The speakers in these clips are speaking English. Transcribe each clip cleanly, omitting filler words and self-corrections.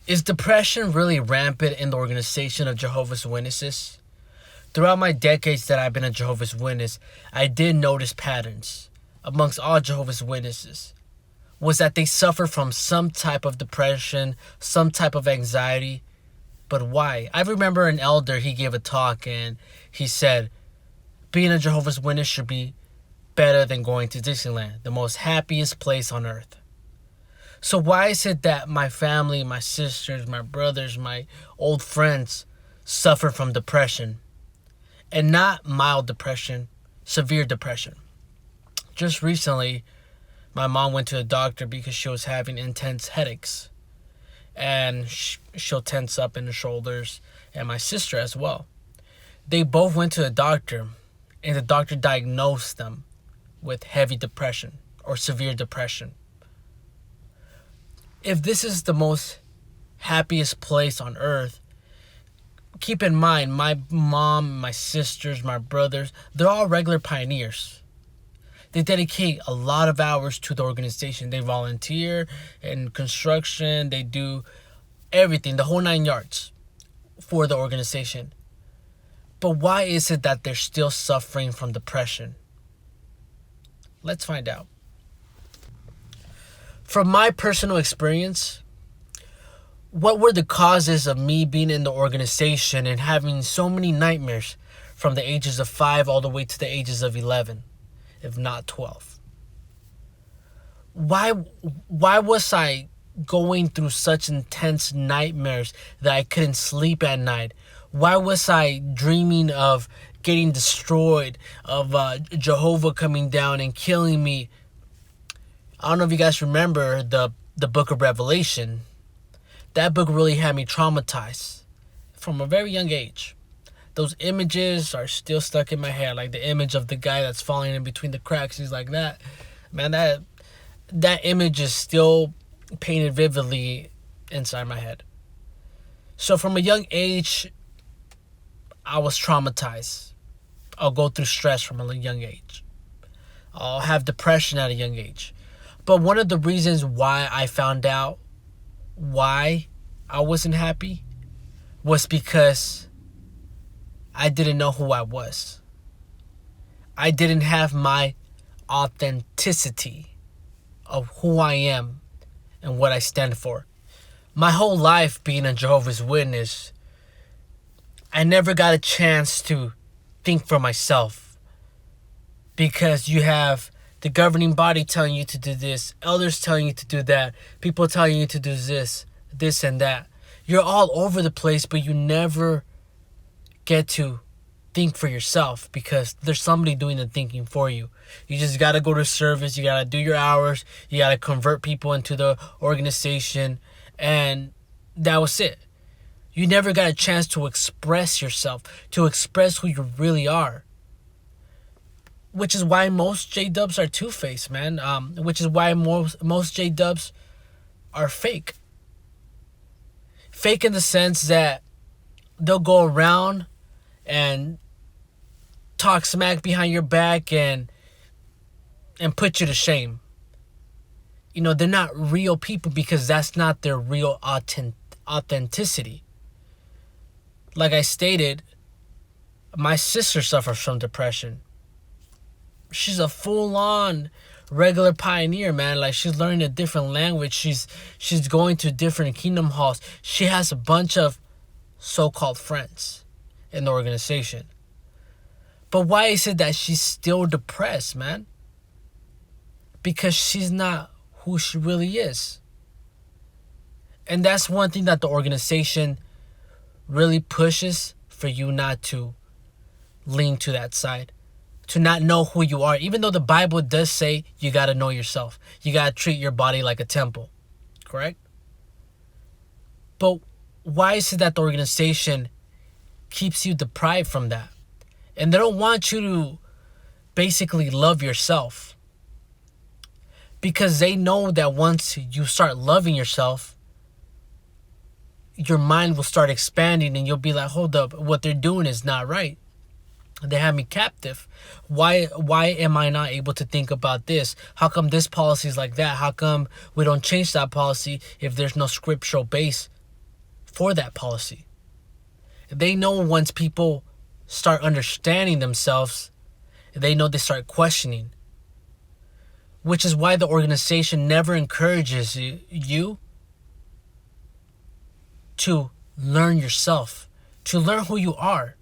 Is depression really rampant in the organization of Jehovah's Witnesses? Throughout my decades that I've been a Jehovah's Witness, I did notice patterns amongst all Jehovah's Witnesses was that they suffer from some type of depression, some type of anxiety. But why? I remember an elder, he gave a talk and he said, being a Jehovah's Witness should be better than going to Disneyland, the most happiest place on earth. So why is it that my family, my sisters, my brothers, my old friends suffer from depression? And not mild depression, severe depression. Just recently, my mom went to the doctor because she was having intense headaches. And she'll tense up in the shoulders, and my sister as well. They both went to the doctor, and the doctor diagnosed them with heavy depression or severe depression. If this is the most happiest place on earth, keep in mind, my mom, my sisters, my brothers, they're all regular pioneers. They dedicate a lot of hours to the organization. They volunteer in construction. They do everything, the whole 9 yards for the organization. But why is it that they're still suffering from depression? Let's find out. From my personal experience, what were the causes of me being in the organization and having so many nightmares from the ages of 5 all the way to the ages of 11, if not 12? Why was I going through such intense nightmares that I couldn't sleep at night? Why was I dreaming of getting destroyed, of Jehovah coming down and killing me? I don't know if you guys remember the book of Revelation. That book really had me traumatized from a very young age. Those images are still stuck in my head, like the image of the guy that's falling in between the cracks. He's like that. Man, that image is still painted vividly inside my head. So from a young age, I was traumatized. I'll go through stress from a young age. I'll have depression at a young age. But one of the reasons why I found out why I wasn't happy was because I didn't know who I was. I didn't have my authenticity of who I am and what I stand for. My whole life being a Jehovah's Witness, I never got a chance to think for myself because you have the governing body telling you to do this, elders telling you to do that, people telling you to do this and that. You're all over the place, but you never get to think for yourself because there's somebody doing the thinking for you. You just got to go to service, you got to do your hours, you got to convert people into the organization, and that was it. You never got a chance to express yourself, to express who you really are. Which is why most J-dubs are two-faced, man. Which is why most J-dubs are fake. Fake in the sense that they'll go around and talk smack behind your back and put you to shame. You know, they're not real people because that's not their real authenticity. Like I stated, my sister suffers from depression. She's a full-on regular pioneer, man. Like, she's learning a different language. She's going to different kingdom halls. She has a bunch of so-called friends in the organization. But why is it that she's still depressed, man? Because she's not who she really is. And that's one thing that the organization really pushes for you not to lean to that side. To not know who you are. Even though the Bible does say you got to know yourself. You got to treat your body like a temple. Correct? But why is it that the organization keeps you deprived from that? And they don't want you to basically love yourself. Because they know that once you start loving yourself, your mind will start expanding and you'll be like, hold up, what they're doing is not right. They have me captive. Why am I not able to think about this? How come this policy is like that? How come we don't change that policy if there's no scriptural base for that policy. They know once people start understanding themselves, they know they start questioning. Which is why the organization never encourages you to learn yourself, to learn who you are.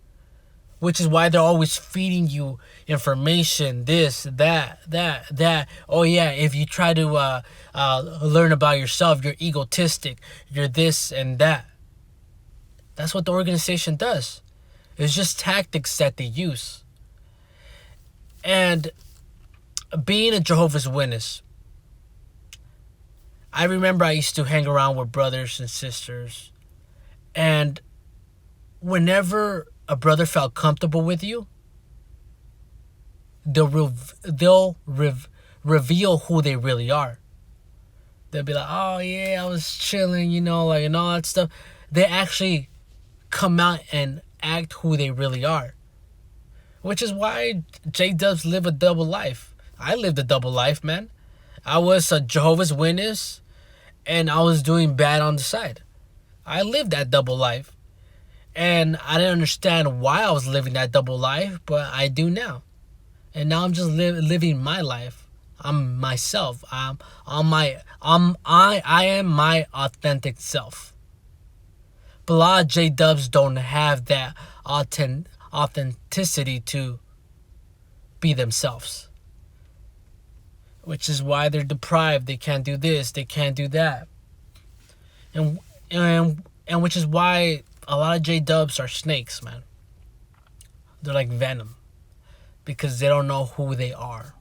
Which is why they're always feeding you information, this, that. Oh yeah, if you try to learn about yourself, you're egotistic, you're this and that. That's what the organization does. It's just tactics that they use. And being a Jehovah's Witness, I remember I used to hang around with brothers and sisters, and whenever a brother felt comfortable with you, they'll reveal who they really are. They'll be like, oh yeah, I was chilling, like, and all that stuff. They actually come out and act who they really are. Which is why J-Dubs live a double life. I lived a double life, man. I was a Jehovah's Witness, and I was doing bad on the side. I lived that double life. And I didn't understand why I was living that double life, but I do now. And now I'm just living my life. I'm myself. I am my authentic self. But a lot of J-Dubs don't have that authenticity to be themselves. Which is why they're deprived. They can't do this. They can't do that. And which is why a lot of J-Dubs are snakes, man. They're like venom. Because they don't know who they are.